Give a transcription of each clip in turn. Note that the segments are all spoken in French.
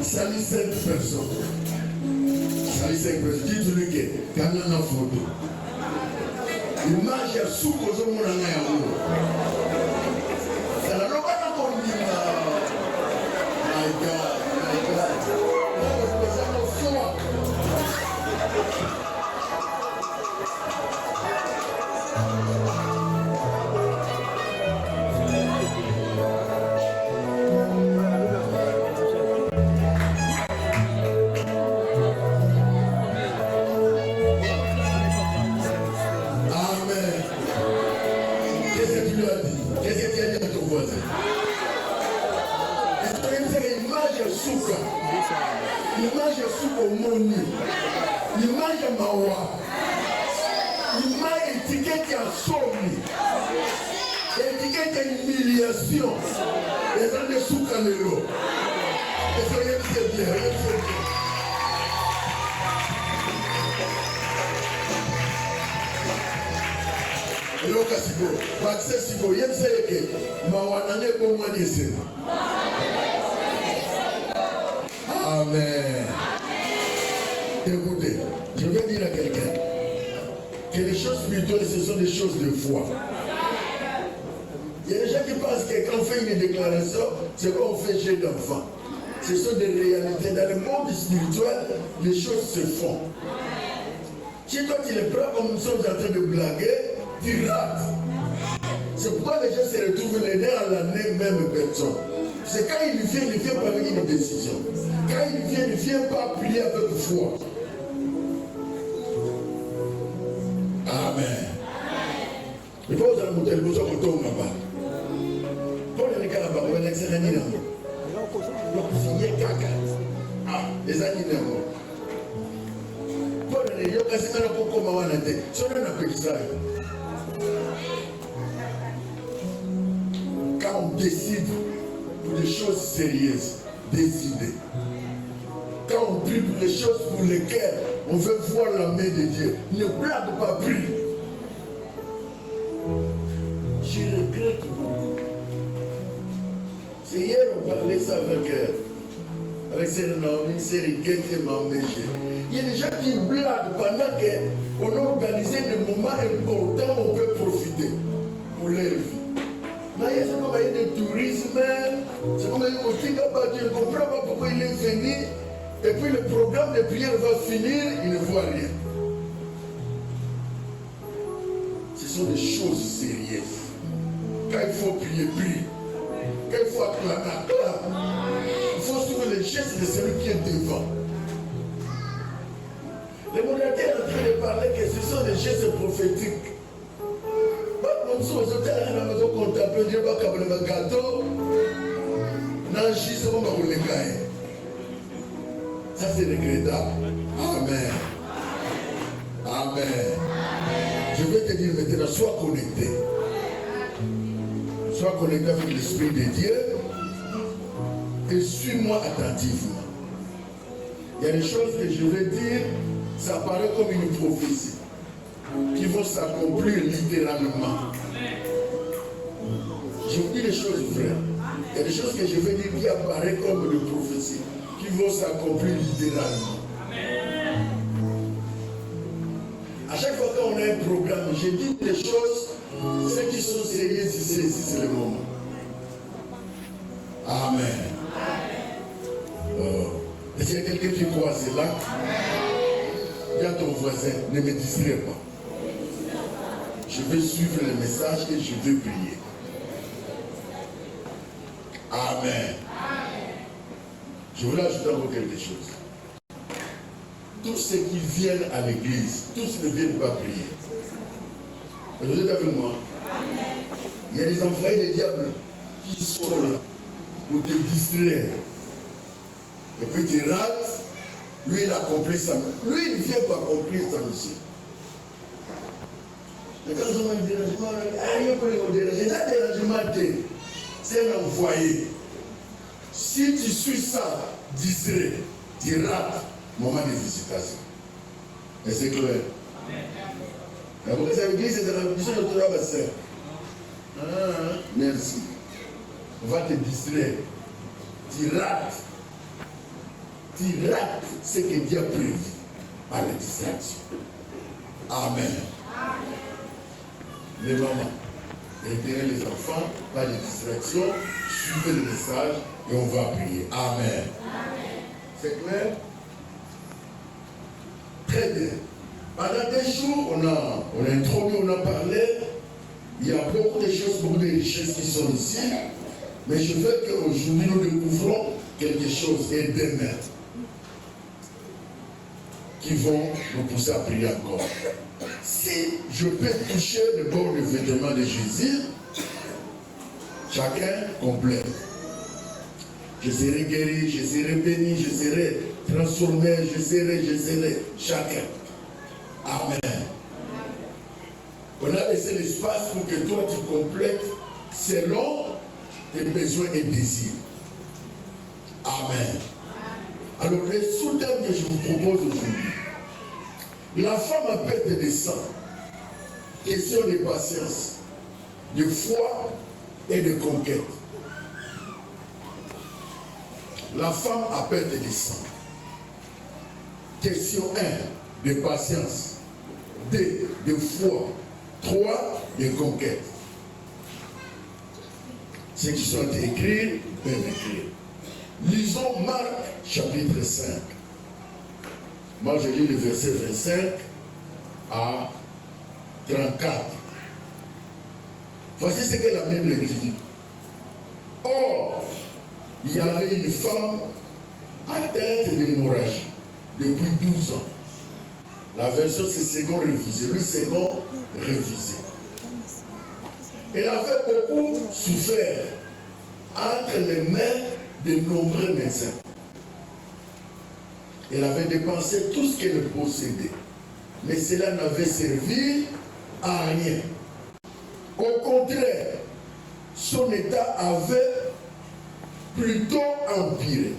Salut 5 personnes. Salut 5 personnes. Dites-lui que quand on a une photo, l'image est sous que je m'en ai. Ça n'a pas encore dit. My God, my God. L'image est sous au monde, l'image est mawa, l'image est étiquette à somme, étiquette à humiliation, les gens de sous camélo. Et ça y est, c'est bien, et là, Kassigo, Maxé Sigo, il y a que mawa n'a pas moins d'essai. Amen. Écoutez, je vais dire à quelqu'un que les choses spirituelles, ce sont des choses de foi. Il y a des gens qui pensent que quand on fait une déclaration, c'est comme on fait chez d'enfants. Ce sont des réalités. Dans le monde spirituel, les choses se font. Si toi tu les prends comme nous sommes en train de blaguer, tu rates. C'est pourquoi les gens se retrouvent les nez à la nez, même personne. C'est quand il vient pas avec une décision. Quand il vient pas prier avec foi. Amen. Il faut que vous ayez besoin de vous là-bas. Pour les cas là-bas, vous allez accélérer là. Donc, il y a caca. Ah, les années là. Pour les gens, c'est un peu comme on a dit. Si on a appris ça. Quand on décide pour des choses sérieuses, décider. Quand on prie pour les choses pour lesquelles on veut voir la main de Dieu, ne blague pas prier. Je regrette. C'est hier on parlait ça avec une série qui m'a empêché. Il y a des gens qui blaguent pendant qu'on a organisé des moments importants où on peut profiter pour leur vie. Mais c'est comme il y a du tourisme, c'est comme il y a aussi je ne comprends pas pourquoi il est venu. Et puis le programme de prière va finir, il ne voit rien. Ce sont des choses sérieuses. Quand il faut prier, prie. Quand il faut acclamer, acclame. Il faut suivre les gestes de celui qui est devant. Le modérateur est en train de parler que ce sont des gestes prophétiques. Comme si vous êtes à la maison contempler Dieu, vous avez un gâteau. Non, je suis comme vous les gagnez. Ça c'est regrettable. Amen. Amen. Je vais te dire maintenant, sois connecté. Sois connecté avec l'Esprit de Dieu et suis-moi attentivement. Il y a des choses que je vais dire, ça paraît comme une prophétie qui vont s'accomplir littéralement. Je vous dis des choses vraies. Il y a des choses que je vais dire qui apparaissent comme des prophéties qui vont s'accomplir littéralement. À chaque fois qu'on a un programme, je dis des choses, ceux qui sont sérieux ici, c'est le moment. Amen. Est-ce qu'il y a quelqu'un qui croit à cela? Dis à ton voisin, ne me distrais pas. Je vais suivre le message et je vais prier. Amen. Je voulais ajouter encore quelque chose. Tous ceux qui viennent à l'église, tous ne viennent pas prier. Vous êtes avec moi? Il y a des envoyés des diables qui sont là pour te distraire. Et puis tu rates, lui il accomplit sa mission. Lui il ne vient pas accomplir sa mission. Et quand on a un dérangement, c'est un envoyé. Si tu suis ça, distrait, tu rates le moment de visitation. Et c'est clair. La l'église, c'est la mission de toi, ma soeur. Merci. On va te distraire. Tu rates ce que Dieu a prévu par la distraction. Amen. Les mamans, repérez les enfants par les distractions, suivez le message et on va prier. Amen. C'est clair? Très bien. Pendant des jours, on a introduit, on a parlé. Il y a beaucoup de choses, beaucoup de richesses qui sont ici. Mais je veux qu'aujourd'hui, nous découvrons quelque chose et demain qui vont nous pousser à prier encore. Si je peux toucher le bord du vêtement de Jésus, chacun complète. Je serai guéri, je serai béni, je serai transformé, je serai, chacun. Amen. On a laissé l'espace pour que toi tu complètes selon tes besoins et désirs. Amen. Alors le sous-thème que je vous propose aujourd'hui, la femme à perte de sang, question de patience, de foi et de conquête. La femme à perte de sang. Question 1, de patience. 2, de foi. 3, de conquête. Ceux qui sont écrits peuvent écrire. Lisons Marc chapitre 5. Moi je lis le verset 25 à 34. Voici ce que la Bible dit. Or, il y avait une femme atteinte de l'hémorragie depuis 12 ans. La version c'est second révisé, le second révisé. Elle avait beaucoup souffert entre les mains de nombreux médecins. Elle avait dépensé tout ce qu'elle possédait. Mais cela n'avait servi à rien. Au contraire, son état avait plutôt empiré.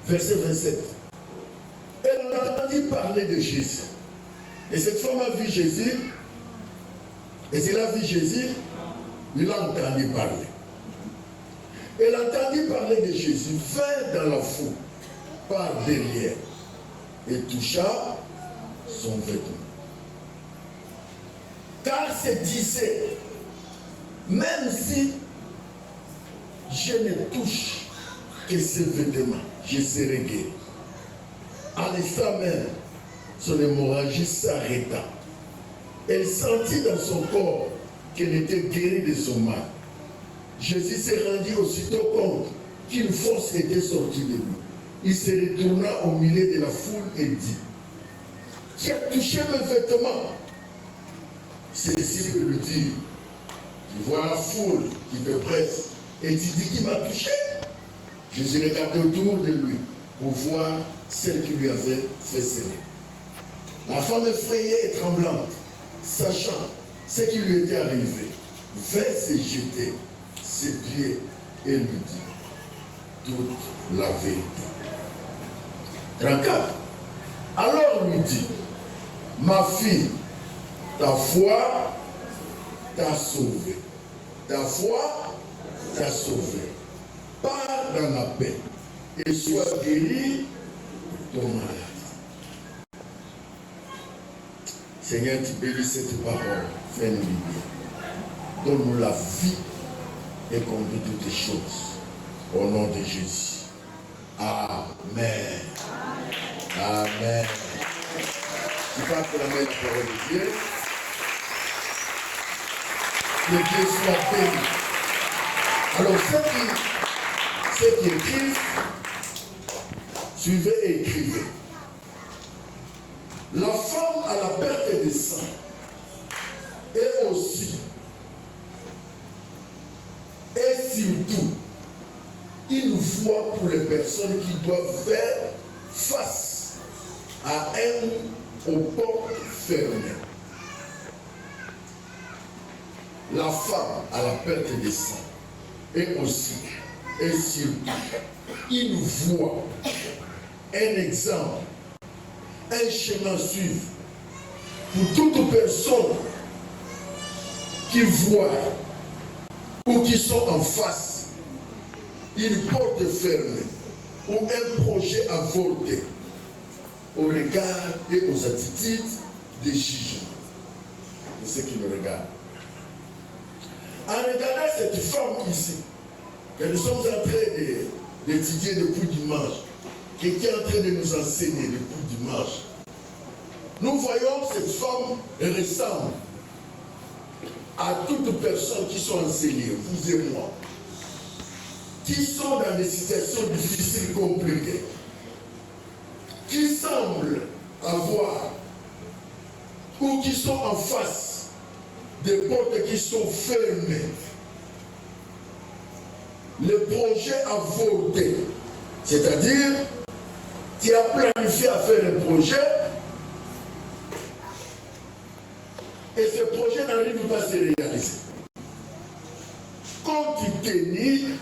Verset 27. Elle entendit parler de Jésus. Et cette femme a vu Jésus. Et s'il a vu Jésus, il a entendu parler. Elle entendit parler de Jésus, vint dans la foule, par derrière, et toucha son vêtement. Car se disait, même si je ne touche que ce vêtement, je serai guéri. À l'instant même, son hémorragie s'arrêta. Elle sentit dans son corps qu'elle était guérie de son mal. Jésus s'est rendu aussitôt compte qu'une force était sortie de lui. Il se retourna au milieu de la foule et dit, qui a touché mes vêtements? Ceci peut le dire. Tu vois la foule qui te presse et tu dis qui m'a touché? Jésus regardait autour de lui pour voir celle qui lui avait fait serrer. La femme effrayée et tremblante, sachant ce qui lui était arrivé, vint se jeter ses pieds et lui dit toute la vérité. 34. Alors lui dit, ma fille, ta foi t'a sauvée. Ta foi t'a sauvée. Pars dans la paix et sois guéri de ton malade. Seigneur, tu bénis cette parole. Fais-nous vivre. Donne-nous la vie et conduis toutes les choses. Au nom de Jésus. Amen. Amen. Tu peux acclamer la parole de Dieu. Que Dieu soit béni. Alors, ceux qui écrivent, suivez et écrivez. La femme à la perte de sang est aussi et surtout une voie pour les personnes qui doivent faire face à aux portes fermées. La femme à la perte de sang est aussi et surtout une voie, un exemple, un chemin à suivre pour toute personne qui voit ou qui sont en face une porte fermée ou un projet avorté au regard et aux attitudes des juges de ceux qui me regardent. En regardant cette femme ici, que nous sommes en train d'étudier depuis dimanche, qui est en train de nous enseigner depuis dimanche, nous voyons cette femme ressemble à toutes personnes qui sont enseignés, vous et moi, qui sont dans des situations difficiles, compliquées, qui semblent avoir ou qui sont en face des portes qui sont fermées. Le projet avorté, c'est-à-dire tu as planifié à faire un projet et ce projet n'arrive pas à se réaliser. Compte tenu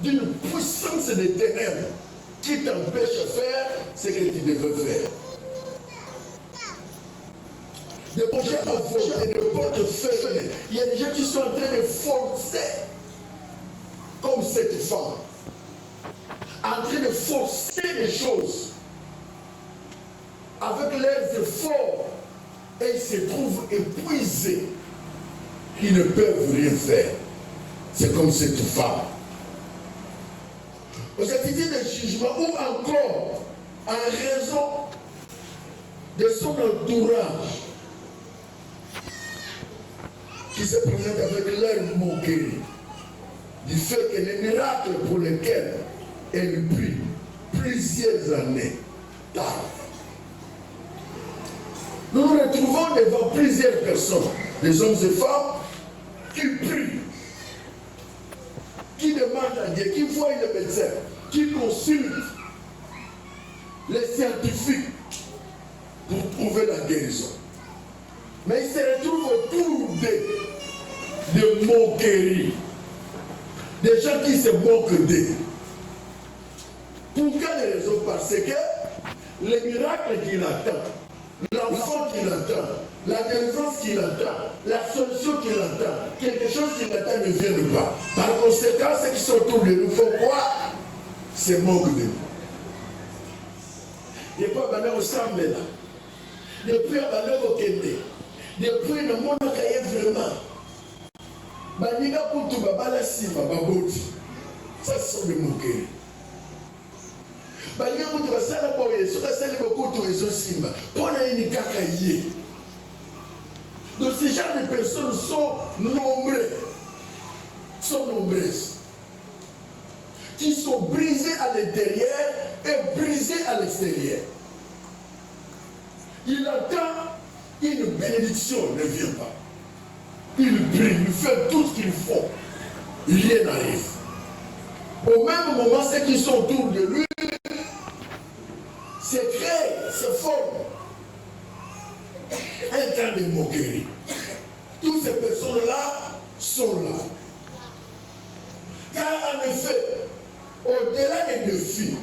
d'une puissance des ténèbres qui t'empêche de faire ce que tu devais faire. Des projets avortés, des portes fermées. Il y a des gens qui sont en train de forcer, comme cette femme, en train de forcer les choses avec leurs efforts et ils se trouvent épuisés. Ils ne peuvent rien faire. C'est comme cette femme. Aux attitudes de jugement ou encore en raison de son entourage qui se présente avec leur moquerie du fait que les miracles pour lesquels elle prie plusieurs années tard. Nous nous retrouvons devant plusieurs personnes, des hommes et femmes, qui prient, qui demandent à Dieu, qui voient les médecins, qui consultent les scientifiques pour trouver la guérison. Mais ils se retrouvent autour de moqueries, des gens qui se moquent d'eux. Pour quelle raison? Parce que les miracles qu'il attend, l'enfant qu'il attend, la délivrance qu'il attend, la solution qu'il attend, quelque chose qu'il attend ne vient pas. Par conséquent, ceux qui sont autour de nous font quoi? Se moquent de nous. Depuis que nous sommes là, depuis que nous sommes depuis le monde qui est vraiment, Baniga Poutou Babala Sima Baboti, ça sont des moqueries. Baniga Poutou Basala Boye, ce que c'est le Poutou et Simba, pour les Nikakaye. Donc ces genre de personnes sont nombreuses, qui sont brisées à l'intérieur et brisées à l'extérieur. Il attend une bénédiction ne vient pas. Il prie, il fait tout ce qu'il faut. Rien n'arrive. Au même moment, ceux qui sont autour de lui se créent, se forment un temps de moquerie. Toutes ces personnes-là sont là. Car en effet, au-delà des défis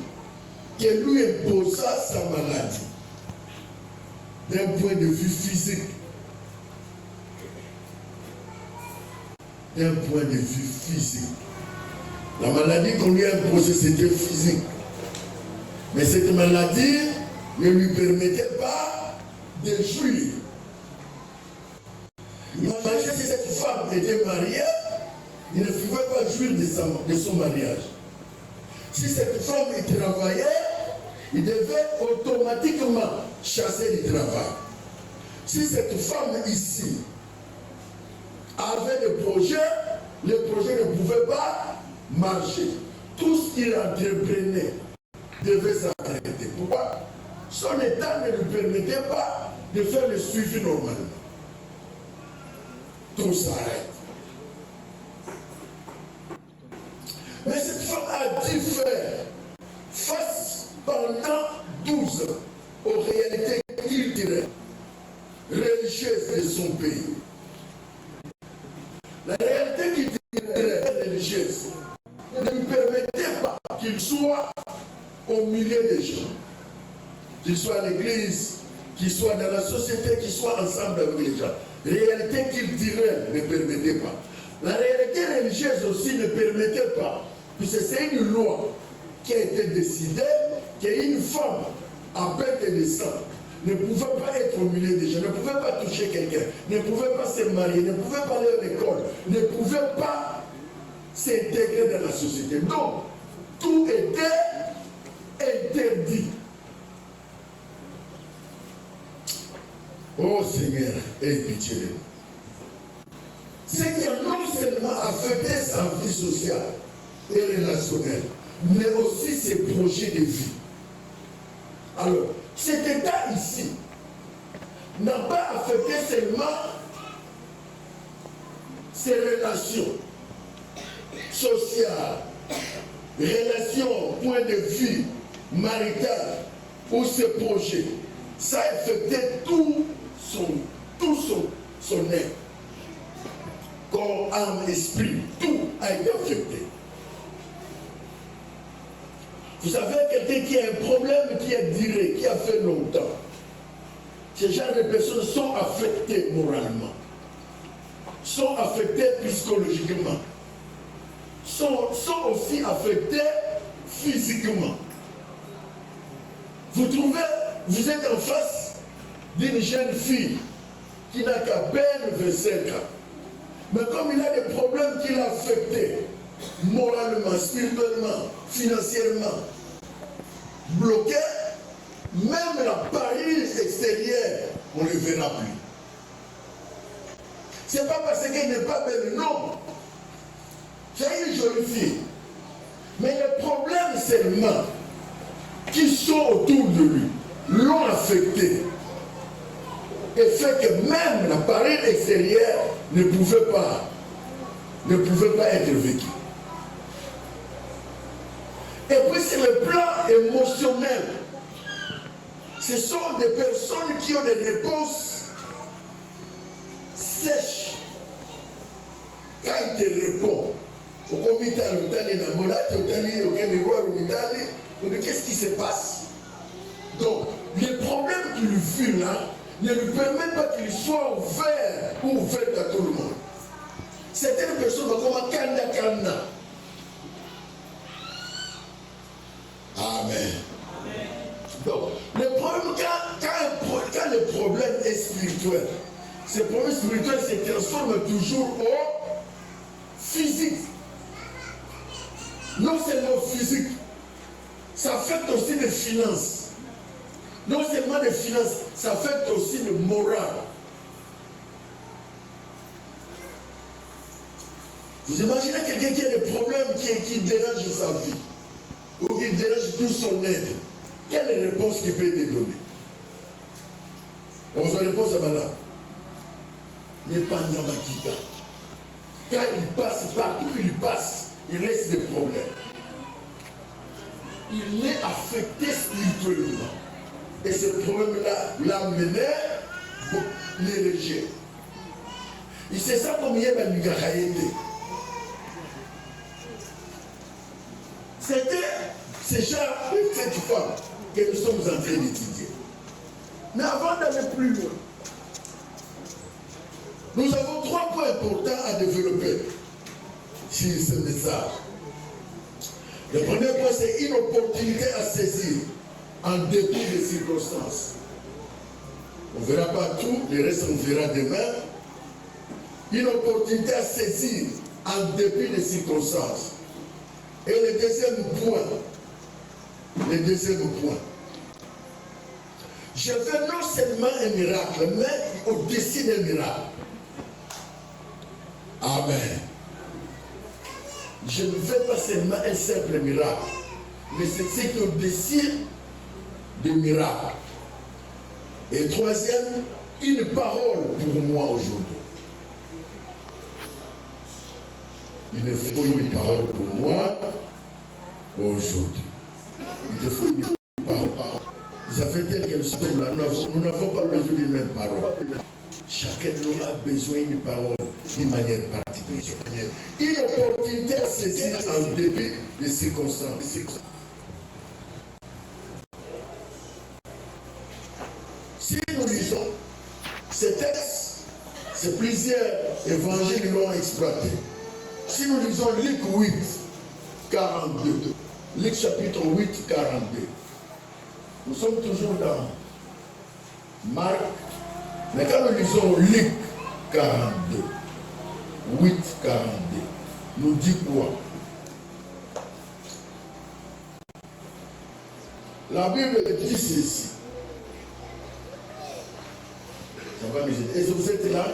que lui imposa sa maladie, d'un point de vue physique, la maladie qu'on lui a imposée, c'était physique. Mais cette maladie ne lui permettait pas de jouir. Imaginez si cette femme était mariée, il ne pouvait pas jouir de son mariage. Si cette femme travaillait, il devait automatiquement chasser du travail. Si cette femme ici avait des projets, les projets ne pouvaient pas marcher. tout ce qu'il entreprenait devait s'arrêter. Pourquoi? Son état ne lui permettait pas de faire le suivi normalement. Tout s'arrête. Mais cette femme a dû faire face pendant 12 ans aux réalités culturelles, religieuses de son pays. La réalité culturelle religieuse ne lui permettait pas qu'il soit au milieu des gens, qu'il soit à l'église, qu'il soit dans la société, qu'il soit ensemble avec les gens. La réalité culturelle ne permettait pas. La réalité religieuse aussi ne permettait pas, puisque c'est une loi qui a été décidée qu'une femme à peine de naissance ne pouvait pas être au milieu des gens, ne pouvait pas toucher quelqu'un, ne pouvait pas se marier, ne pouvait pas aller à l'école, ne pouvait pas s'intégrer dans la société. Donc, tout était interdit. Oh Seigneur, aie pitié de nous. C'est qui a non seulement affecté sa vie sociale et relationnelle, mais aussi ses projets de vie. Alors, cet état ici n'a pas affecté seulement ses relations sociales, relations, point de vue marital ou ses projets. Ça a affecté tout son être. Corps, âme, esprit, tout a été affecté. Vous savez, quelqu'un qui a un problème qui est duré, qui a fait longtemps, ces genres de personnes sont affectées moralement, sont affectées psychologiquement, sont aussi affectées physiquement. Vous trouvez, vous êtes en face d'une jeune fille qui n'a qu'à peine 25 ans. Mais comme il a des problèmes qui l'ont affecté, moralement, spirituellement, financièrement, bloqué, même l'appareil extérieur, on ne le verra plus. Ce n'est pas parce qu'elle n'est pas belle, non. C'est une jolie fille. Mais les problèmes seulement qui sont autour de lui l'ont affecté. Et fait que même l'appareil extérieur ne pouvait pas être vécu. Et puis sur le plan émotionnel, ce sont des personnes qui ont des réponses sèches. Quand il te répond, qu'est-ce qui se passe? Donc, les problèmes qui lui fuient là ne lui permettent pas qu'il soit ouvert ou ouvert à tout le monde. Certaines personnes comme un kanda. Amen. Donc, le problème, quand le problème est spirituel, ce problème spirituel se transforme toujours au physique. Non seulement physique, ça affecte aussi les finances. Non seulement les finances, ça affecte aussi le moral. Vous imaginez quelqu'un qui a des problèmes qui dérange sa vie, ou qui dérange tout son être. Quelle est la réponse qu'il peut te donner? On se répond à madame. Mais pas Namakika. Quand il passe, partout où il passe, il laisse des problèmes. Il est affecté spirituellement. Et ce problème-là l'a mené les rejet. Il sait ça comme il y a dans le C'était ce genre de cette femme que nous sommes en train d'étudier. Mais avant d'aller plus loin, nous avons 3 points importants à développer sur ce message. Le premier point, c'est une opportunité à saisir en dépit des circonstances. On ne verra pas tout, le reste on verra demain. Une opportunité à saisir en dépit des circonstances. Et le deuxième point, je veux non seulement un miracle, mais au-dessus d'un miracle. Amen. je ne fais pas seulement un simple miracle, mais c'est ce qui est au-dessus des miracles. Et troisième, une parole pour moi aujourd'hui. Il me faut une parole pour moi aujourd'hui. Il te faut une parole. Ça fait tel que nous sommes là, nous n'avons pas besoin d'une même parole. Chacun de nous a besoin d'une parole d'une manière particulière. Une opportunité à saisir en début des circonstances. Si nous lisons ces textes, c'est plusieurs évangiles qui l'ont exploité. Si nous lisons Luc 8, 42, Luc chapitre 8, 42, nous sommes toujours dans Marc, mais quand nous lisons Luc 42, 8, 42, nous dit quoi? La Bible dit ceci. Ça va nous aider. Est-ce que vous êtes là?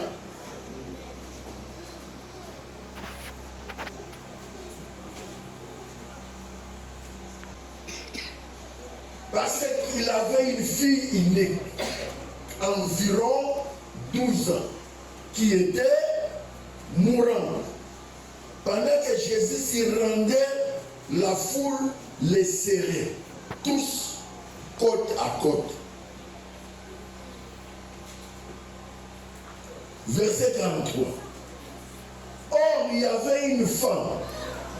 Parce qu'il avait une fille innée, environ 12 ans, qui était mourante. Pendant que Jésus s'y rendait, la foule les serrait, tous côte à côte. Verset 43. Or, il y avait une femme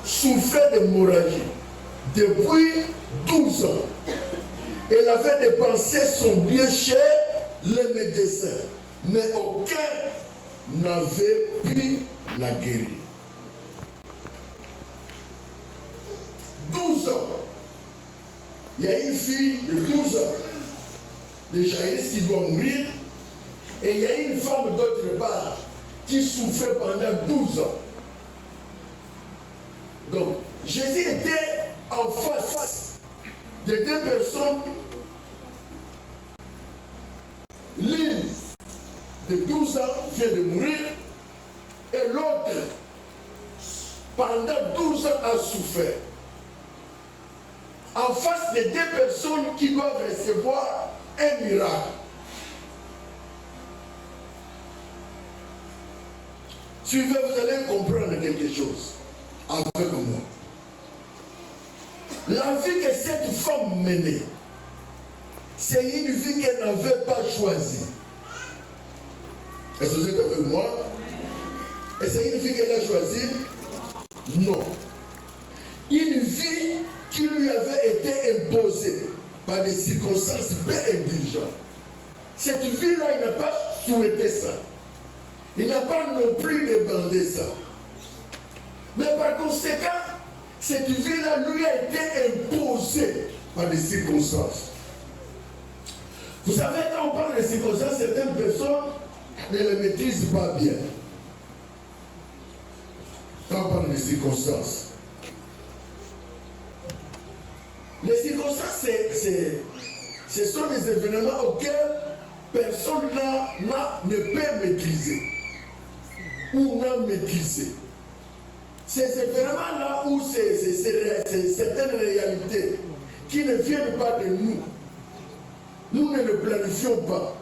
souffrait d'hémorragie depuis 12 ans. Elle avait dépensé son bien chez les médecins, mais aucun n'avait pu la guérir. 12 ans. Il y a une fille de 12 ans, de Jaïs qui doit mourir, et il y a une femme d'autre part qui souffrait pendant 12 ans. Donc, Jésus était en face de deux personnes, l'une de 12 ans vient de mourir et l'autre, pendant 12 ans, a souffert. En face de deux personnes qui doivent recevoir un miracle. Suivez, vous allez comprendre quelque chose avec moi. La vie que cette femme menait, c'est une vie qu'elle n'avait pas choisie. Est-ce que vous êtes avec moi? Et c'est une vie qu'elle a choisie? Non. Une vie qui lui avait été imposée par des circonstances bien indulgentes. Cette vie-là, il n'a pas souhaité ça. Il n'a pas non plus demandé ça. Mais par conséquent, cette vie-là lui a été imposée par des circonstances. Vous savez, quand on parle de circonstances, certaines personnes ne les maîtrisent pas bien. Quand on parle de circonstances. Les circonstances, ce sont des événements auxquels personne ne peut maîtriser ou n'a maîtrisé. Ces événements-là où c'est certaines réalités qui ne viennent pas de nous, nous ne le planifions pas.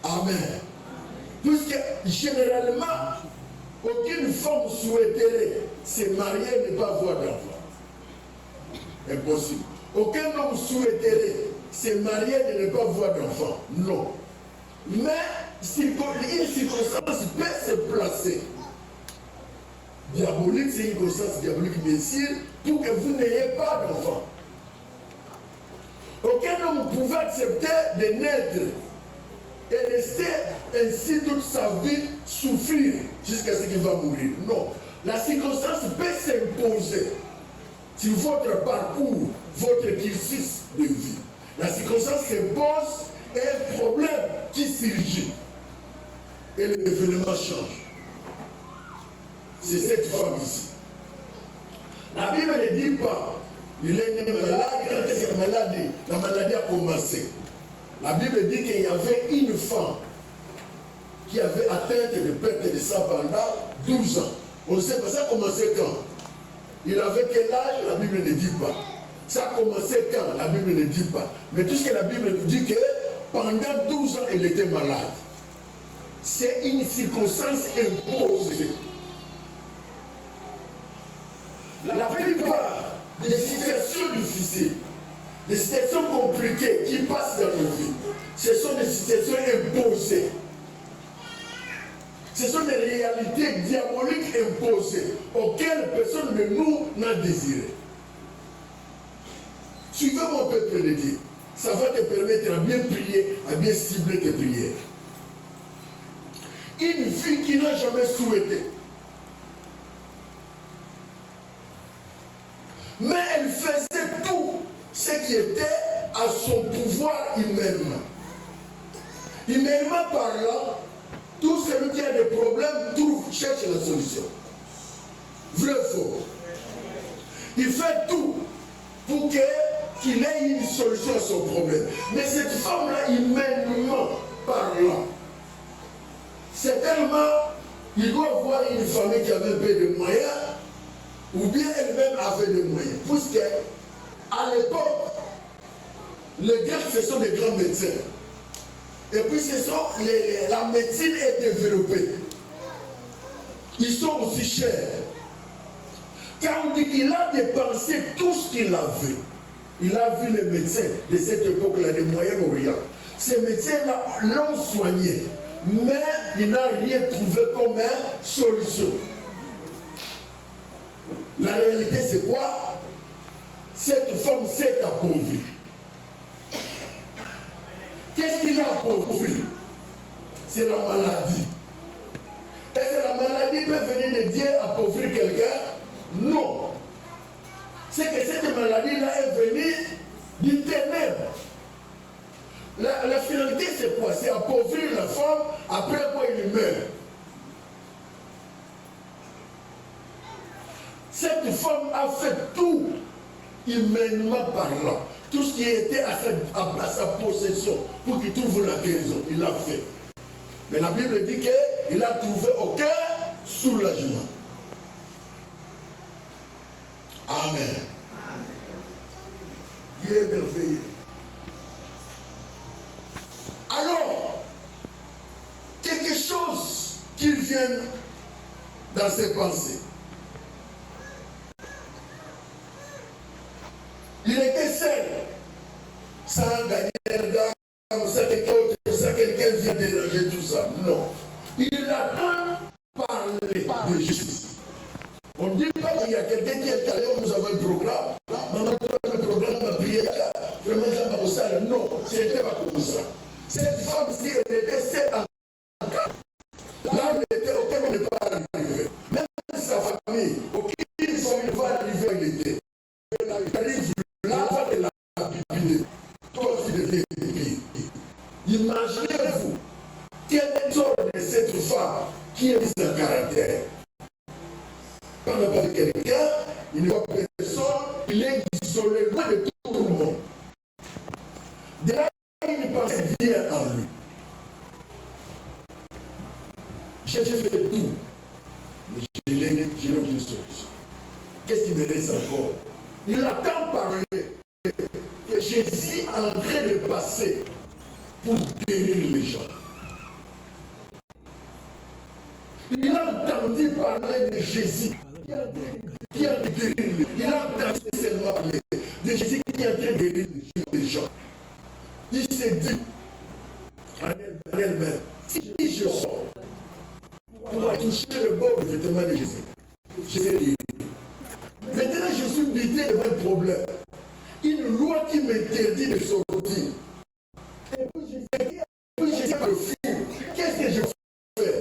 Amen. Puisque généralement, aucune femme souhaiterait se marier et ne pas avoir d'enfant. Impossible. Aucun homme souhaiterait se marier et ne pas avoir d'enfant. Non. Mais une circonstance peut se placer. Diabolique, c'est une circonstance diabolique, bien sûr, pour que vous n'ayez pas d'enfant. Aucun homme pouvait accepter de naître et rester ainsi toute sa vie, souffrir jusqu'à ce qu'il va mourir. Non. La circonstance peut s'imposer sur votre parcours, votre cursus de vie. La circonstance s'impose et un problème qui surgit. Et l'événement change. C'est cette femme ici. La Bible ne dit pas, il est né malade, la maladie a commencé. La Bible dit qu'il y avait une femme qui avait atteint de perte de sang pendant 12 ans. On ne sait pas ça a commencé quand? Il avait quel âge? La Bible ne dit pas. Ça a commencé quand? La Bible ne dit pas. Mais tout ce que la Bible nous dit que pendant 12 ans, il était malade. C'est une circonstance imposée. La plupart des situations difficiles, des situations compliquées qui passent dans nos vies, ce sont des situations imposées. Ce sont des réalités diaboliques imposées auxquelles personne de nous n'a désiré. Suivez mon peuple de Dieu. Ça va te permettre à bien prier, à bien cibler tes prières. Une fille qui n'a jamais souhaité. Mais elle faisait tout ce qui était à son pouvoir humainement. Humainement parlant, tout celui qui a des problèmes cherche la solution. Vrai ou faux? Il fait tout pour qu'il ait une solution à son problème. Mais cette femme-là, humainement parlant, c'est tellement, il doit voir une famille qui avait peu de moyens, ou bien elle-même avait des moyens. Puisque, à l'époque, les Grecs, ce sont des grands médecins. Et puis, la médecine est développée. Ils sont aussi chers. Car on dit qu'il a dépensé tout ce qu'il avait. Il a vu les médecins de cette époque-là, des Moyen-Orient. Ces médecins-là l'ont soigné. Mais il n'a rien trouvé comme solution. La réalité, c'est quoi? Cette femme s'est appauvrie. Qu'est-ce qu'il a appauvri? C'est la maladie. Est-ce que la maladie peut venir de Dieu appauvrir quelqu'un? Non. C'est que cette maladie-là est venue du ténèbre. La finalité, c'est quoi? C'est appauvrir la femme, après quoi il meurt. Cette femme a fait tout, humainement parlant. Tout ce qui était à sa possession pour qu'il trouve la guérison, il l'a fait. Mais la Bible dit qu'il n'a trouvé aucun soulagement. Amen. Dieu est merveilleux. Alors, quelque chose qui vient dans ses pensées. Il était seul, sans gagner sans quelqu'un vient déranger tout ça. Non. Il a parlé de justice. On ne dit pas qu'il y a quelqu'un qui est allé, nous avons un programme. Maman, le programme de prière, vraiment, ça va au salle. Non, c'était pas comme ça. Cette femme-ci, elle était seule en cas. Là, elle était auquel on n'est pas arrivé. Même sa famille, aucune famille ne va arriver où elle était. Elle arrive là, va de la Bible. Toi aussi, de l'épée. Imaginez-vous quelle sorte de cette femme qui est son caractère. Quand on parle de quelqu'un, il ne voit personne, il est isolé, loin de tout le monde. De là, il pense bien en lui. J'ai fait tout, mais je n'ai aucune solution. Qu'est-ce qui me reste encore? Il a tant parlé que Jésus est en train de passer pour guérir les gens. Il a entendu parler de Jésus qui a guéri les gens. Il a entendu seulement parler de Jésus qui a guéri les gens. Il s'est dit en elle-même, si je sors pour toucher le bord du vêtement de Jésus, je vais guérir. Maintenant, je suis buté devant un problème. Une loi qui m'interdit de sortir. Et puis je sais pas le fou. Qu'est-ce que je fais?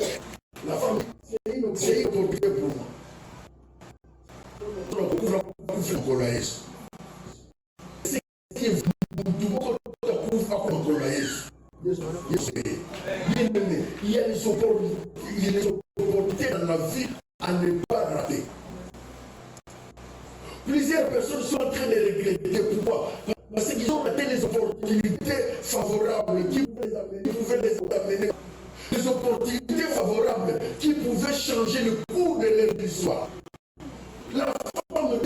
La femme, c'est une opportunité pour moi. C'est ce qui il y a des opportunités dans la vie à ne pas rater. Plusieurs personnes sont en train de regretter. Pourquoi? Parce qu'ils ont raté des opportunités favorables qui pouvaient les amener. Des opportunités favorables qui pouvaient changer le cours de leur histoire. La femme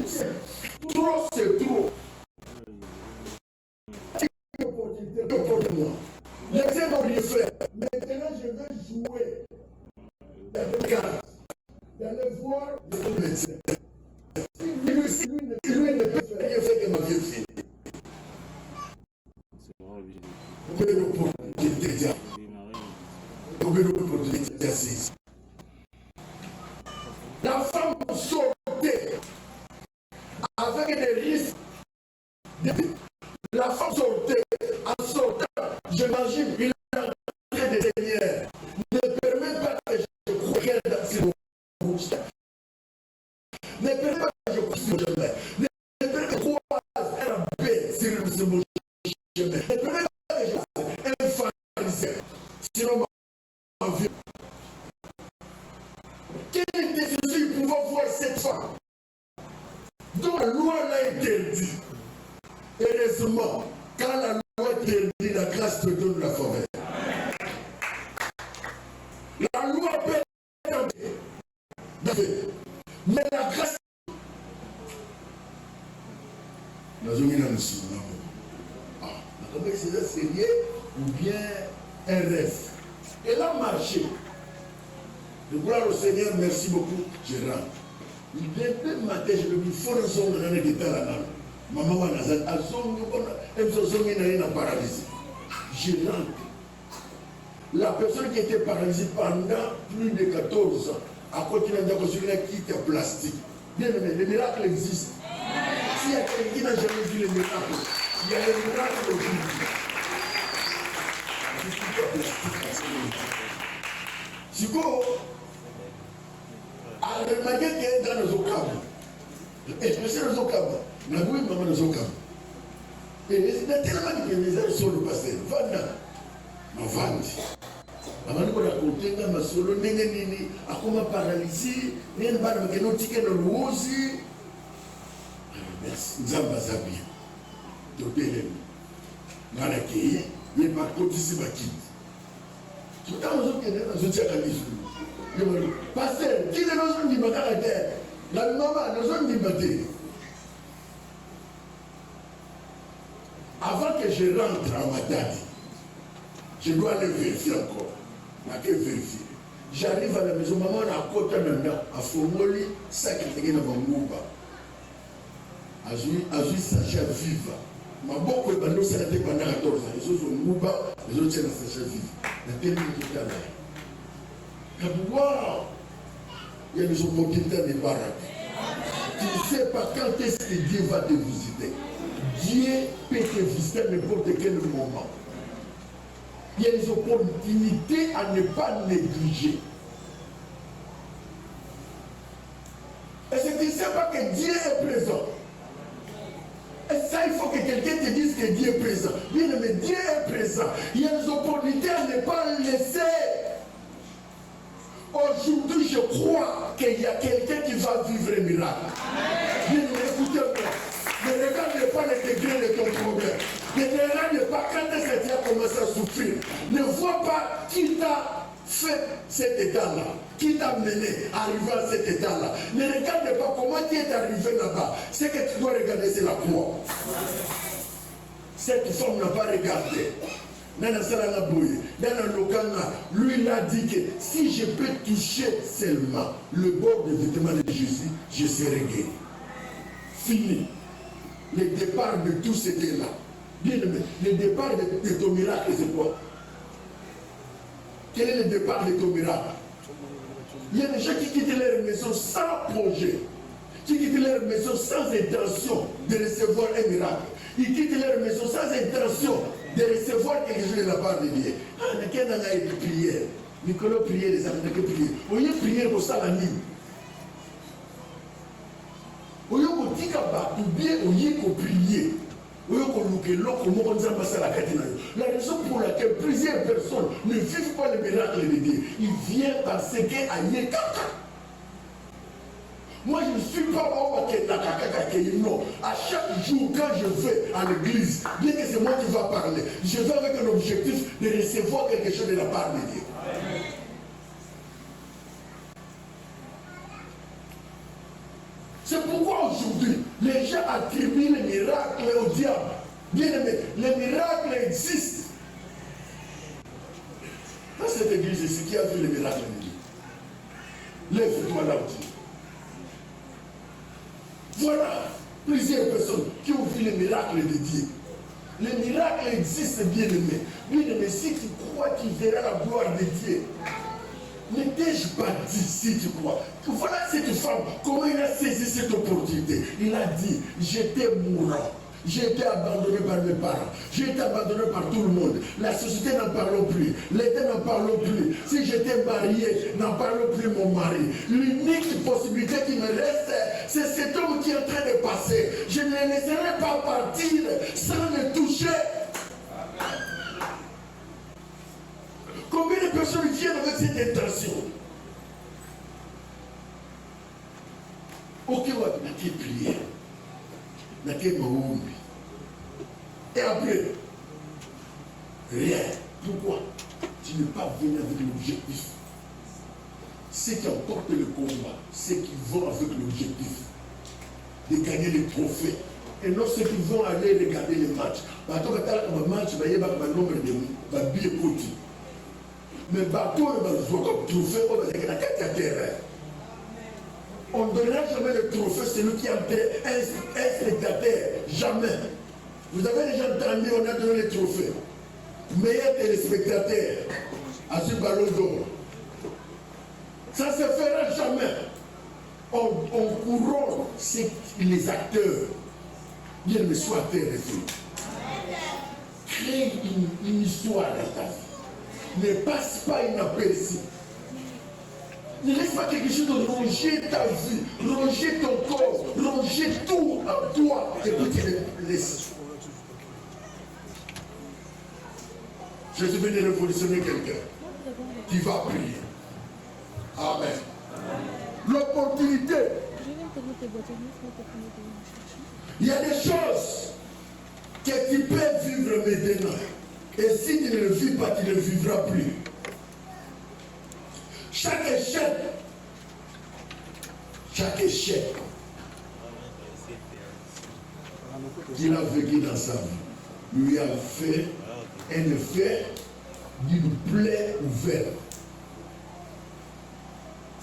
Trop, c'est trop. Laissez moi rien faire. Maintenant, je vais jouer dans le cadre, d'aller voir le médecin. Lui ne peut rien faire que ma vie fille. Combien d'opportunités Combien d'opportunités assises. La femme sortait avec des risques. La femme sortait en sortant. J'imagine une entrée de Seigneur ne permet pas que je croie dans ce bouche. Ne permet pas que je croie sur le chemin. Ne permet pas que je croise un paix sur ce chemin. Ne permet pas que je fasse un pharisien. Sinon, ma vie. Quel était celui qui pouvait voir cette femme dont la loi l'a interdit? Heureusement, quand la loi interdit, la grâce te donne la faveur. La loi peut être mais la grâce. C'est un sérieux ou bien un rêve. Elle a marché. Je gloire au Seigneur, merci beaucoup. Je rentre. Il vient le matin, je me dis, il faut raison de l'année de temps là. Maman, elle me paralysée. Je rentre. La personne qui était paralysée pendant plus de 14 ans a continué à construire un kit plastique. Bien aimé, le miracle existe. S'il y a quelqu'un qui n'a jamais vu le miracle, il y a le miracle aujourd'hui. Si vous avez remarqué qu'il y a dans nos câbles, especially nos câbles, nous avons une maman dans nos câbles. Et il y a tellement de misères sur le passé. Ma vente. Avant de raconter, ma solo, nini, à comment paralysie, n'est pas de nous tirer le lousi. Merci. Zamba Zabi. Totele. Malaki, il m'a cotisé ma quitte. Tout le temps, nous sommes pasteur, qui est dans une dimanche à la terre? La maman, nous sommes dimanche. Avant que je rentre à ma date, je dois aller vérifier encore. Je dois vérifier. J'arrive à la maison, maman a côté à Fomoli, ça qui est dans mon mouba. Azui sachet viva. Ma beaucoup de bandeaux s'est arrêté pendant 14 ans. Les autres sont mouba, les autres tiennent un sachet viva. La télé est là. Wow! Il y a des opportunités de baraque. Tu ne sais pas quand est-ce que Dieu va te visiter. Dieu peut te visiter à n'importe quel moment. Il y a des opportunités à ne pas négliger. Et si tu ne sais pas que Dieu est présent, et ça, il faut que quelqu'un te dise que Dieu est présent. Bien, mais Dieu est présent. Il y a des opportunités à ne pas laisser. Aujourd'hui, je crois qu'il y a quelqu'un qui va vivre un miracle. Bien, écoutez-moi. Ne regarde pas les degrés de ton problème. Ne regarde pas quand est-ce que tu as commencé à souffrir. Ne vois pas qui t'a fait cet état-là. Qui t'a mené à arriver à cet état-là. Ne regarde pas comment tu es arrivé là-bas. Ce que tu dois regarder, c'est la croix. Cette femme n'a pas regardé. Lui, il a dit que si je peux toucher seulement le bord des vêtements de Jésus, je serai guéri. Fini. Le départ de tout c'était là. Bien aimé, le départ de ton miracle, c'est quoi? Quel est le départ de ton miracle? Il y a des gens qui quittent leur maison sans projet, qui quittent leur maison sans intention de recevoir un miracle. Ils quittent leur maison sans intention de recevoir quelque chose de la part de Dieu. Ah, mais quel a été prière? Nicolas priait, les amis, que prier. Au lieu de prier pour ça, la nuit. Au lieu de dire que bien, au lieu de prier. La raison pour laquelle plusieurs personnes ne vivent pas le miracle de Dieu, ils viennent parce que moi je ne suis pas non. À chaque jour quand je vais à l'église, bien que c'est moi qui va parler, je vais avec un objectif de recevoir quelque chose de la part de Dieu. C'est pourquoi aujourd'hui attribues les miracles au diable. Bien aimé, les miracles existent. Dans cette église ici, qui a vu les miracles de Dieu? Lève-toi là où tu es. Voilà plusieurs personnes qui ont vu les miracles de Dieu. Les miracles existent, bien-aimé. Bien-aimé, si tu crois, tu verras la gloire de Dieu. Ne t'ai-je pas dit si tu crois? Voilà cette femme, comment il a saisi cette opportunité. Il a dit, j'étais mourant. J'ai été abandonné par mes parents. J'ai été abandonné par tout le monde. La société n'en parle plus. L'État n'en parle plus. Si j'étais marié, n'en parle plus mon mari. L'unique possibilité qui me reste, c'est cet homme qui est en train de passer. Je ne le laisserai pas partir sans le toucher. Combien de personnes viennent avec cette intention? Ok, on a prié. Et après, rien. Pourquoi? Tu n'es pas venu avec l'objectif. Ceux qui emportent le combat, ceux qui vont avec l'objectif de gagner les trophées. Et non ceux qui vont aller regarder les matchs. Parce que le match, il y a un nombre de billets côtés. Mais bateau, il va jouer comme trophée, on va dire qu'il y a terrain. On ne donnera jamais le trophée, c'est lui qui a un spectateur. Jamais. Vous avez déjà entendu, on a donné le trophée. Meilleur téléspectateur à ce ballon d'or. Ça ne se fera jamais. On couronne les acteurs. Bien me soit terre et filles. Crée une histoire dans ta vie. Ne passe pas inaperçu. Ne laisse pas quelque chose de ronger ta vie, ronger ton corps, ronger tout en toi, et puis tu le laisses. Je suis venu révolutionner quelqu'un. Tu vas prier. Amen. L'opportunité. Il y a des choses que tu peux vivre maintenant. Et si tu ne le vis pas, tu ne le vivras plus. Chaque échec qu'il a vécu dans sa vie lui a fait un effet d'une plaie ouverte.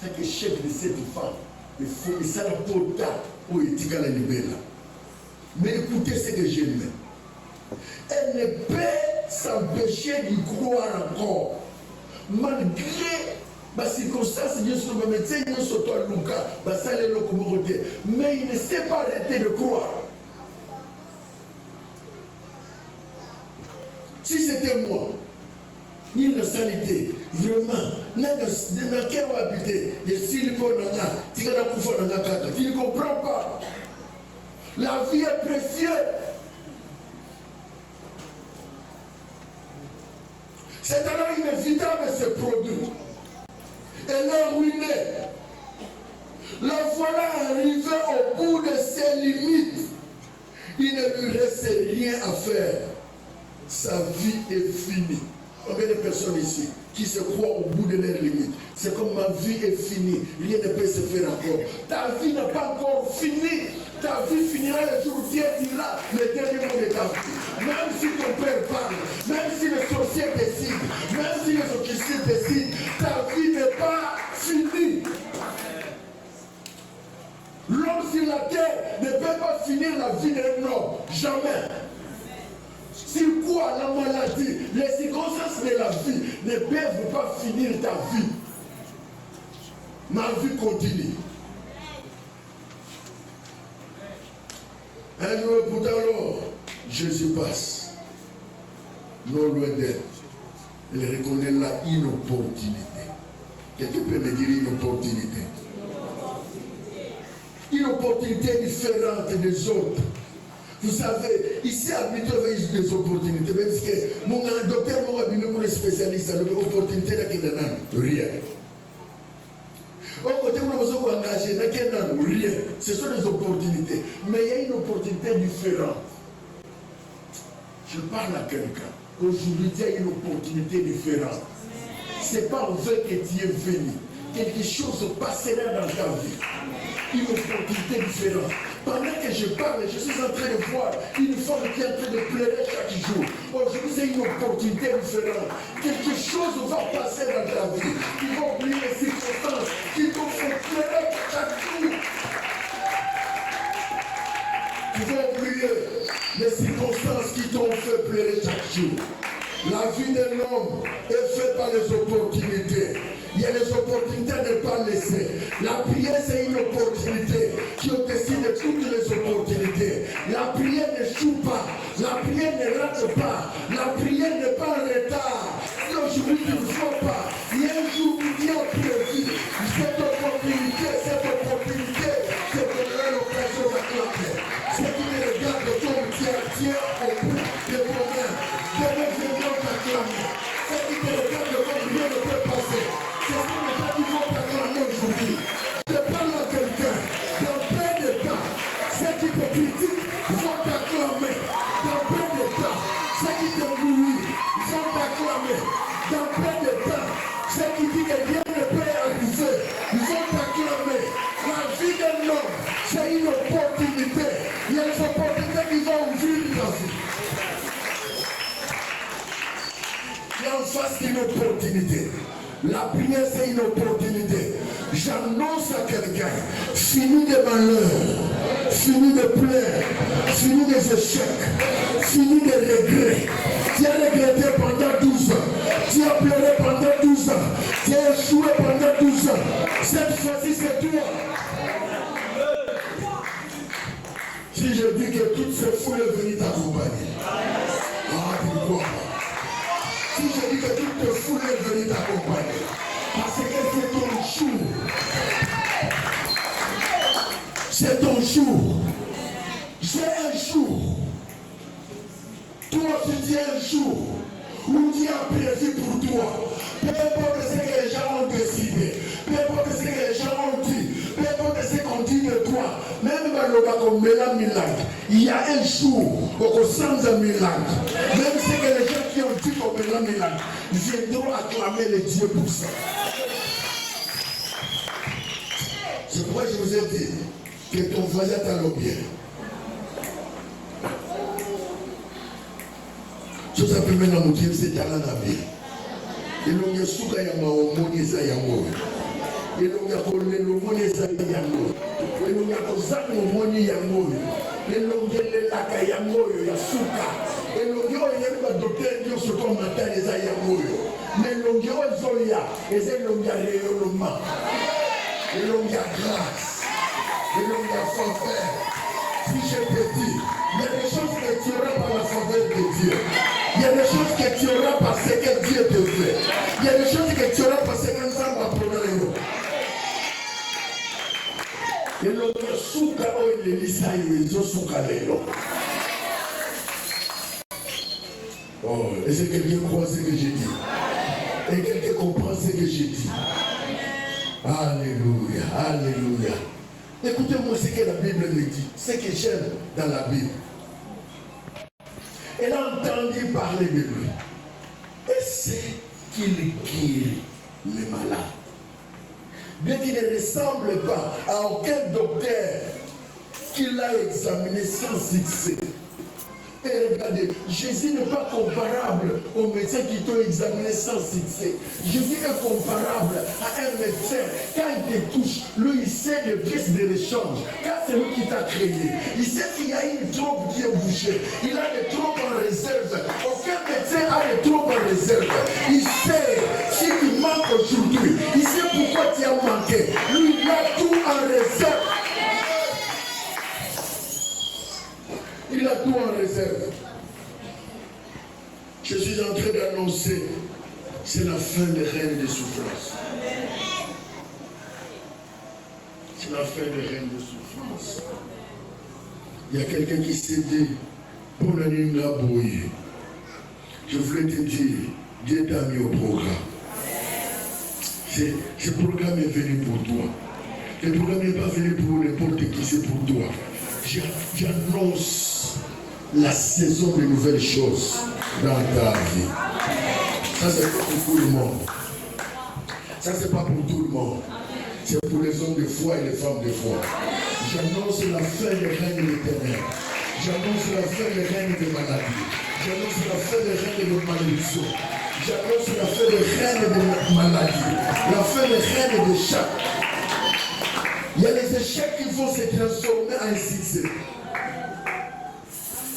Chaque échec de cette femme, il faut que ça la porte au éthique à la libérer. Mais écoutez ce que j'aime. Elle ne peut s'empêcher d'y croire encore. Malgré les circonstances, mais il ne s'est pas arrêté de croire. Si c'était moi, l'innocalité, vraiment, dans quel habiter, tu ne comprends pas. La vie est précieuse. C'est alors inévitable ce produit. Elle est ruinée. La voilà arrivée au bout de ses limites. Il ne lui reste rien à faire. Sa vie est finie. Combien de personnes ici qui se croient au bout de leurs limites? C'est comme ma vie est finie. Rien ne peut se faire encore. Ta vie n'est pas encore finie. Ta vie finira le jour où Dieu dira le dernier mot de ta vie. Même si ton père parle, même si le sorcier décide, même si les officiers décident, ta vie n'est pas finie. L'homme sur la terre ne peut pas finir la vie d'un homme. Jamais. Sur quoi la maladie, les circonstances de la vie ne peuvent pas finir ta vie. Ma vie continue. Un jour, pourtant, Jésus passe. Non loin d'elle. Elle reconnaît là une opportunité. Quelqu'un peut me dire une opportunité. Une opportunité différente des autres. Vous savez, ici habitué avec des opportunités. Même si mon docteur m'a dit que les spécialistes ont l'opportunité de rien. Au côté où nous sommes engagés, rien. Ce sont des opportunités. Mais il y a une opportunité différente. Je parle à quelqu'un. Aujourd'hui, il y a une opportunité différente. Ce n'est pas en fait que tu es venu. Quelque chose passera dans ta vie. Une opportunité différente. Pendant que je parle, je suis en train de voir une femme qui est en train de pleurer chaque jour. Aujourd'hui, c'est une opportunité différente. Quelque chose va passer dans ta vie. Tu vas oublier les circonstances qui te font pleurer chaque jour. Tu vas oublier les circonstances qui t'ont fait pleurer chaque jour. La vie d'un homme est faite par les opportunités. Il y a les opportunités à ne pas laisser. La prière, c'est une opportunité qui est au-dessus de toutes les opportunités. La prière n'échoue pas. La prière ne rate pas. La prière n'est pas en retard. Si aujourd'hui tu ne vois pas, il y a un jour où Dieu a prévu cette opportunité, c'est de donner l'occasion d'acclamer. Ceux qui me regardent comme tiens au bout de vos mains. Demain, viendront t'acclamer. Ceux qui te regardent comme rien ne peut passer. C'est ce que les gens qui vont t'acclamer aujourd'hui. Je parle à quelqu'un. Dans plein de temps, ceux qui te critiquent vont t'acclamer. Dans plein de temps, ceux qui te louent vont t'acclamer. Dans plein de temps, ceux qui disent que rien ne peut arriver, ils vont t'acclamer. La vie d'un homme, c'est une opportunité. Il y a des opportunités qui vont ouvrir ta vie. Il y a en face une opportunité. La prière, c'est une opportunité. J'annonce à quelqu'un, fini des malheurs, fini de pleurs, fini des échecs, fini des regrets. Tu as regretté pendant 12 ans, tu as pleuré pendant 12 ans, tu as échoué pendant 12 ans. Cette fois-ci, c'est toi. Si je dis que toutes ces foules sont venues t'accompagner, tu crois pas. Si je dis que toutes les foules sont venues t'accompagner, parce que c'est ton jour. C'est ton jour. J'ai un jour. Toi aussi tu as un jour où Dieu a prévu pour toi. Peu importe ce que les gens ont décidé, peu importe ce que les gens ont dit, peu importe ce qu'on dit de toi, même dans le bas comme Mélan Milan, il y a un jour au sens de Milan. Même ce que les gens qui ont dit comme Mélan Milan viendront acclamer les dieux pour ça. C'est pourquoi je vous ai dit que ton voyage à bien. So ça peut maintenant nous dire c'est talent à vie. Et l'on y a souka ya maomoni za yango. Et l'on y a collé le moni za yango. Et l'on y a kozak le moni yango. Et l'on y a le laka yango ya souka. Et l'on y a le docteur qui se combattent les za yango. Mais l'on y a zoya et c'est l'on y a rayonnement. Et l'on y a grâce. Et l'on y a faveur. Si je te dis, il y a des choses que tu auras par la faveur de Dieu. Il y a des choses que tu auras parce que Dieu te fait. Il y a des choses que tu auras parce que nous sommes apprenants. Et l'on a souka ou les lisaïs, ils ont souka les lots. Oh, est-ce que quelqu'un croit ce que j'ai dit? Et quelqu'un comprend ce que j'ai dit? Alléluia, alléluia. Écoutez-moi ce que la Bible me dit, ce que j'aime dans la Bible. Elle a entendu parler de lui. Et c'est qu'il guérit les malades. Bien qu'il ne ressemble pas à aucun docteur qu'il a examiné sans succès. Et regardez, Jésus n'est pas comparable aux médecins qui t'ont examiné sans succès. Jésus est comparable à un médecin. Quand il te touche, lui, il sait le risque de l'échange. Car c'est lui qui t'a créé. Il sait qu'il y a une trompe qui est bouchée. Il a des trompes en réserve. Aucun médecin a des trompes en réserve. Il sait si tu manques aujourd'hui. Il sait pourquoi tu as manqué. Lui, il a tout en réserve. Il a tout en réserve. Je suis en train d'annoncer, c'est la fin des règnes de souffrance. C'est la fin des règnes de souffrance. Il y a quelqu'un qui s'est dit, pour la ligne là, je voulais te dire, Dieu t'a mis au programme. Ce programme est venu pour toi. Le programme n'est pas venu pour n'importe qui, c'est pour toi. J'annonce la saison de nouvelles choses dans ta vie. Ça, c'est pas pour tout le monde. Ça, c'est pas pour tout le monde. C'est pour les hommes de foi et les femmes de foi. J'annonce la fin du règne de l'éternel. J'annonce la fin du règne des maladies. J'annonce la fin du règne de malédiction. J'annonce la fin du règne de maladie. La fin du règne de chaque. Il y a les échecs qui vont se transformer en succès.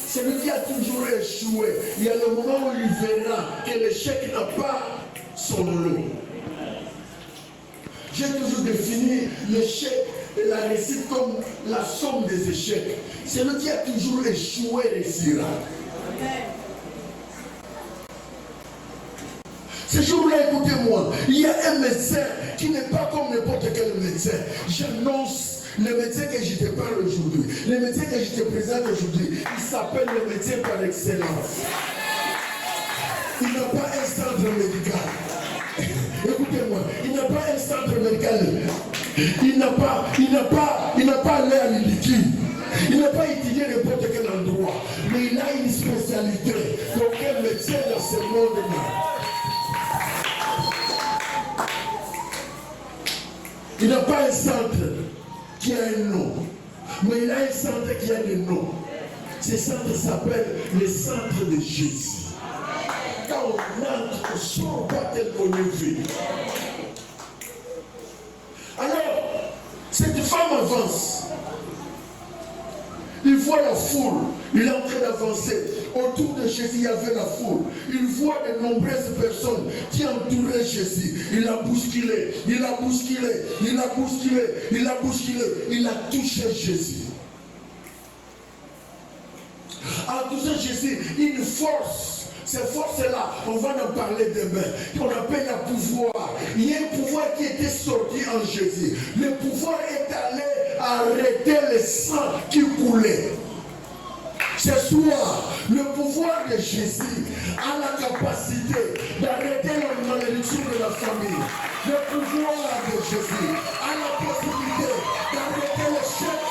Celui qui a toujours échoué, il y a le moment où il verra que l'échec n'a pas son lot. J'ai toujours défini l'échec et la réussite comme la somme des échecs. Celui qui a toujours échoué réussira. Ce jour-là, écoutez-moi, il y a un médecin qui n'est pas comme n'importe quel médecin. J'annonce le médecin que je te parle aujourd'hui, le médecin que je te présente aujourd'hui, il s'appelle le médecin par excellence. Il n'a pas un centre médical. Écoutez-moi, il n'a pas un centre médical. Il n'a pas l'air liquide. Il n'a pas étudié n'importe quel endroit. Mais il a une spécialité. Donc un médecin dans ce monde-là. Il n'a pas un centre qui a un nom. Mais il a un centre qui a des noms. Ce centre s'appelle le centre de Jésus. Quand on entre, on ne sort pas tel qu'on est venu. Alors, cette femme avance. Il voit la foule. Il est en train d'avancer. Autour de Jésus, il y avait la foule. Il voit de nombreuses personnes qui entouraient Jésus. Il a bousculé, il a bousculé, il a bousculé, il a bousculé. Il a touché Jésus. En touchant Jésus, une force. Cette force-là, on va en parler demain. On appelle un pouvoir. Il y a un pouvoir qui était sorti en Jésus. Le pouvoir est allé arrêter le sang qui coulait. Ce soir, le pouvoir de Jésus a la capacité d'arrêter la malédiction de la famille. Le pouvoir de Jésus a la possibilité d'arrêter le chèque,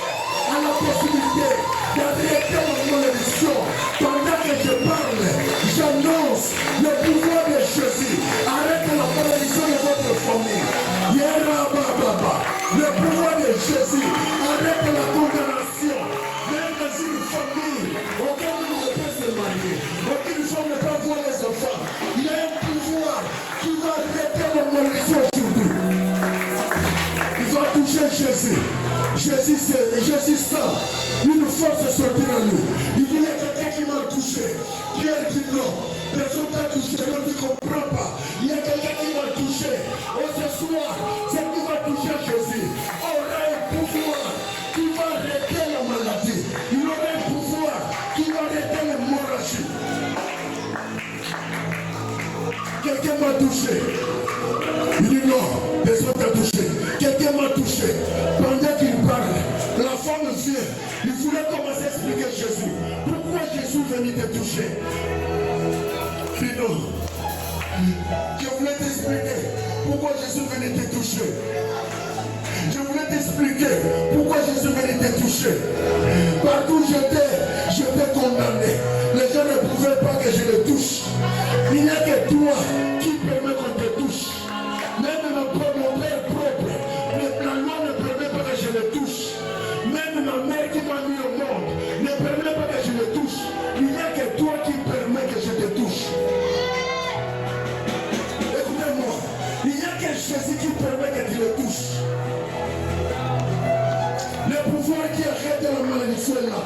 a la possibilité d'arrêter la malédiction. Pendant que je parle, j'annonce le pouvoir de Jésus. Arrête la malédiction de votre famille. Le pouvoir de Jésus arrête la condamnation. Même dans une famille, aucun ne peut se marier. Aucune femme ne peut voir les enfants. Il y a un pouvoir qui va arrêter la malédiction aujourd'hui. Il va toucher Jésus. Jésus sent une force sortir en lui. Il dit, il y a quelqu'un qui m'a touché. Pierre dit non. Personne t'a touché, donc tu ne comprends pas. Il y a quelqu'un qui m'a touché. Oh, ce soir, c'est qui va toucher Jésus. Aura un pouvoir qui va arrêter la maladie. Il aura un pouvoir qui va arrêter l'hémorragie. Quelqu'un m'a touché. Il dit non, personne t'a touché. Quelqu'un m'a touché. Pendant qu'il parle, la femme vient. Il voulait commencer à expliquer Jésus. Pourquoi Jésus venait te toucher? Dis non. Je voulais t'expliquer pourquoi Jésus venait te toucher. Je voulais t'expliquer pourquoi Jésus venait te toucher. Partout où j'étais condamné. Les gens ne pouvaient pas que je le touche. Il n'y a que toi qui permet qu'on te touche. Même mon père propre, la loi ne permet pas que je le touche. Même ma mère qui m'a mis au monde ne permet pas que je le touche. Il n'y a que toi qui permet que je te touche. Écoutez-moi, il n'y a que Jésus qui permet que tu le touches. Le pouvoir qui arrête la malédiction là.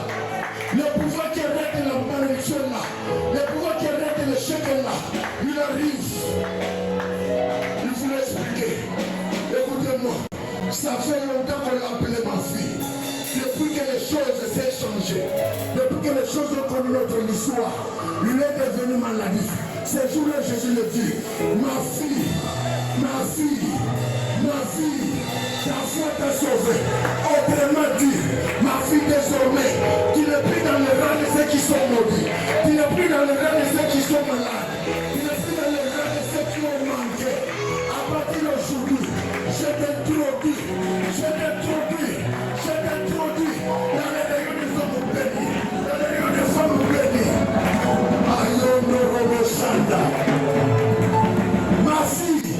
Le pouvoir qui arrête la malédiction là. Le pouvoir qui arrête le chèque là. Il arrive. Il vous l'expliquer. Écoutez-moi. Ça fait longtemps qu'on l'a appelé ma fille. Depuis que les choses s'est changées. Depuis que les choses ont connu notre histoire. Il est devenu maladie. Ce jour-là, Jésus le dit. Ma fille, ma fille, ma fille. Ta foi t'a sauvé. Autrement dit, ma fille désormais, tu n'es plus dans le rang de ceux qui sont maudits. Tu n'es plus dans le rang de ceux qui sont malades. Tu n'es plus dans le rang de ceux qui ont manqué. À partir d'aujourd'hui, je t'introduis dans les rayons des hommes bénis, dans les rayons des femmes bénies. Ayono Robo Sanda. Ma fille,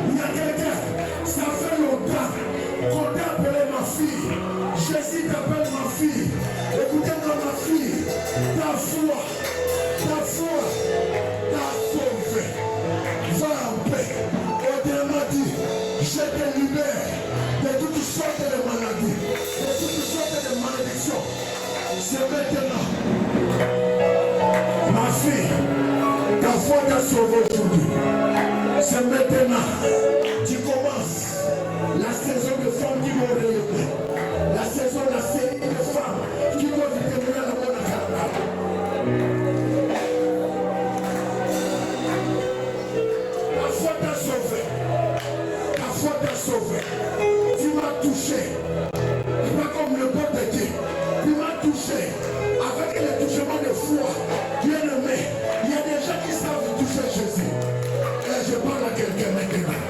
il y a quelqu'un, ça fait longtemps qu'on t'a appelé sauvé aujourd'hui. C'est maintenant. Tu commences la saison de femmes qui vont rayonner. La saison, la série de femmes qui vont déterminer la bonne carrière. La foi t'a sauvé. Ta foi t'a sauvé. Tu m'as touché. Pas comme le bon de Dieu. Tu m'as touché. Avec le touchement de foi. Bien aimé. Il y a des gens qui savent toucher Jésus. Et je parle à quelqu'un maintenant.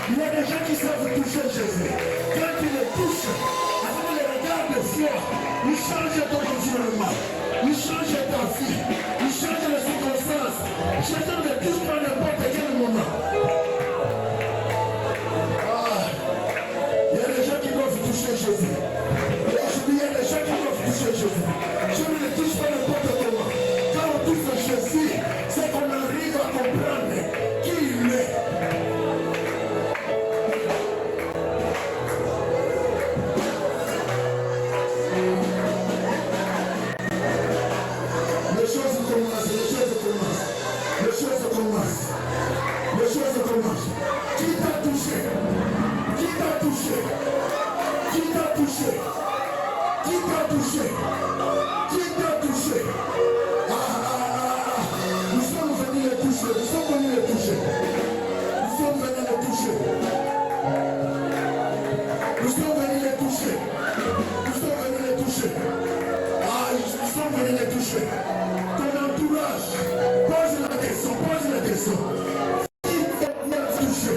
Il y a des gens qui savent toucher Jésus. Quand tu le touches, avec le regard de foi, il change ton environnement. Il change ta vie. Il change les circonstances. Chacun ne touche pas n'importe quel moment. Il y a des gens qui doivent toucher Jésus. Aujourd'hui, il y a des gens qui doivent toucher Jésus. Je ne les touche pas n'importe comment. Quand on touche Jésus, c'est qu'on arrive à comprendre qui il est. Les choses commencent, les choses commencent. Les choses commencent. Les choses commencent. Qui t'a touché? Qui t'a touché? Qui t'a touché? Qui t'a touché? Qui t'a touché? Nous sommes venus les toucher. Nous sommes venus les toucher. Nous sommes venus les toucher. Nous sommes venus les toucher. Nous sommes venus les toucher. Nous sommes venus les toucher. Ton entourage, pose la question, pose la question. Qui t'a touché?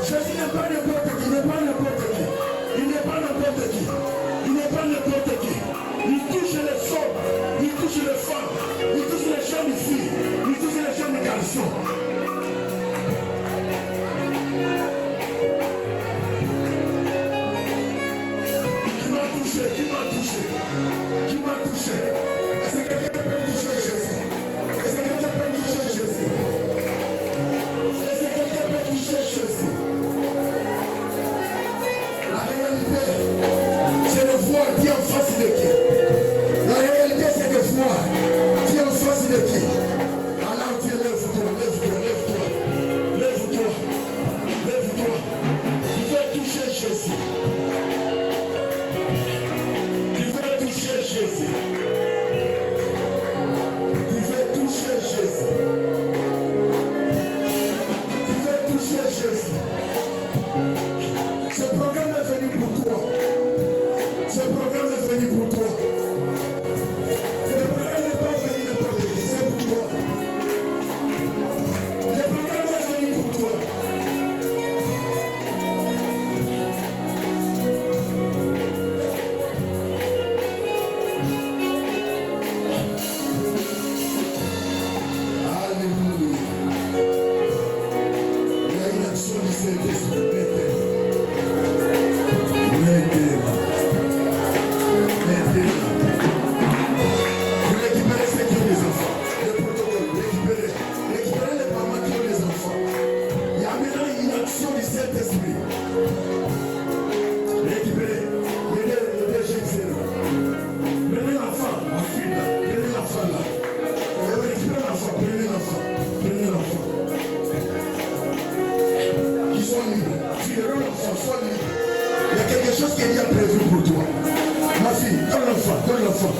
Jésus n'est pas n'importe qui, il n'est pas n'importe qui. Il n'est pas n'importe qui. Il n'est pas n'importe qui. Il touche les hommes, il touche les femmes, il touche les jeunes filles, il touche les jeunes garçons. Qui m'a touché? Qui m'a touché? Qui m'a touché? Est-ce que quelqu'un peut toucher Jésus? Est-ce que quelqu'un peut toucher Jésus? Est-ce que quelqu'un peut toucher Jésus? La réalité, c'est de voir Dieu en face de qui. La réalité, c'est de voir Dieu en face de qui. Alors Dieu, lève-toi, lève-toi, lève-toi, lève-toi, lève-toi. Tu veux toucher Jésus. Tu veux toucher Jésus. Tu veux toucher Jésus. Tu veux toucher Jésus. Ce programme est venu pour toi. Ce programme est venu pour toi. Ce programme n'est pas venu n'importe qui, c'est pour toi. Le programme est venu pour toi. Alléluia. Il y a une action du Saint-Esprit. Vous récupérez ce qui est des enfants. Le protocole, récupérez les mamans qui ont des enfants. Il y a maintenant une action du Saint-Esprit. Récupérez. Prenez Jésus. Prenez l'enfant, ma fille là. Prenez l'enfant là. Récupérez l'enfant, prenez l'enfant. Prenez l'enfant. Qu'ils soient libres. Tu le rends l'enfant, sois libre. Il y a quelque chose qui est déjà prévu pour toi. Ma fille, donne l'enfant, donne l'enfant,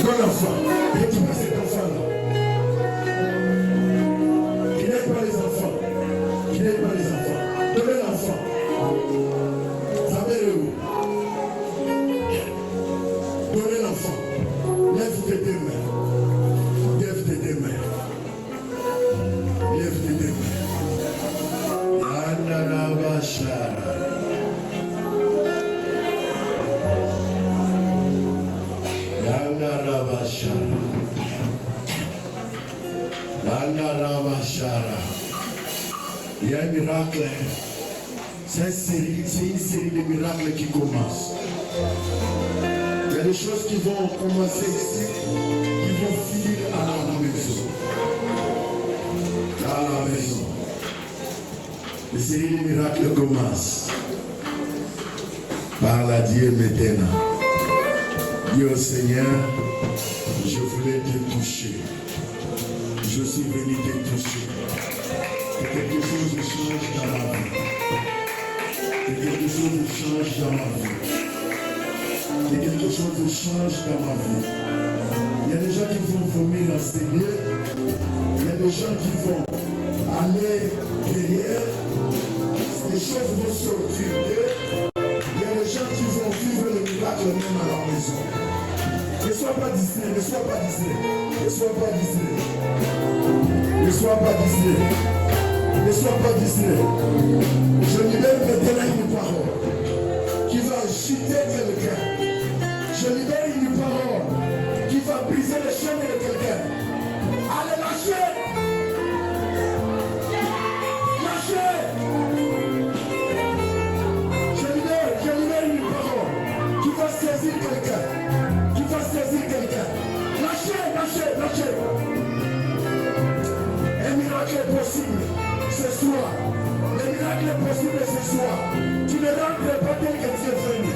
donne l'enfant. Récupère cet enfant-là. Qui n'aide pas les enfants. Qui n'aide pas les enfants. Donnez l'enfant. Sa mère est où? Donnez l'enfant. Lève tes deux mains. Lève tes deux mains. Lève tes deux mains. Yandarabashara. Il y a un miracle. C'est une série de miracles qui commence. Il y a des choses qui vont commencer ici, qui vont finir à la maison. À la maison. La série de miracles commence. Parle à Dieu maintenant. Dis au Seigneur, je voulais te toucher. Je suis venu te toucher. Que quelque chose change dans ma vie. Que quelque chose change dans ma vie. Que quelque chose change dans ma vie. Il y a des gens qui vont vomir dans ces lieux. Il y a des gens qui vont aller derrière. Les choses vont sortir d'eux. Il y a des gens qui vont vivre le miracle même à leur maison. Ne sois pas distrait, ne sois pas distrait. Ne sois pas distrait. Ne sois pas distrait. Ne sois pas distrait. Je libère maintenant une parole qui va agiter quelqu'un. Je libère une parole qui va briser les chaînes de quelqu'un. Allez, lâchez! Lâchez! Je libère une parole qui va saisir quelqu'un. Qui va saisir quelqu'un. Lâchez, lâchez, lâchez! Un miracle est possible ce soir. Le miracle est possible ce soir. Tu ne rentres pas tel que tu es venu.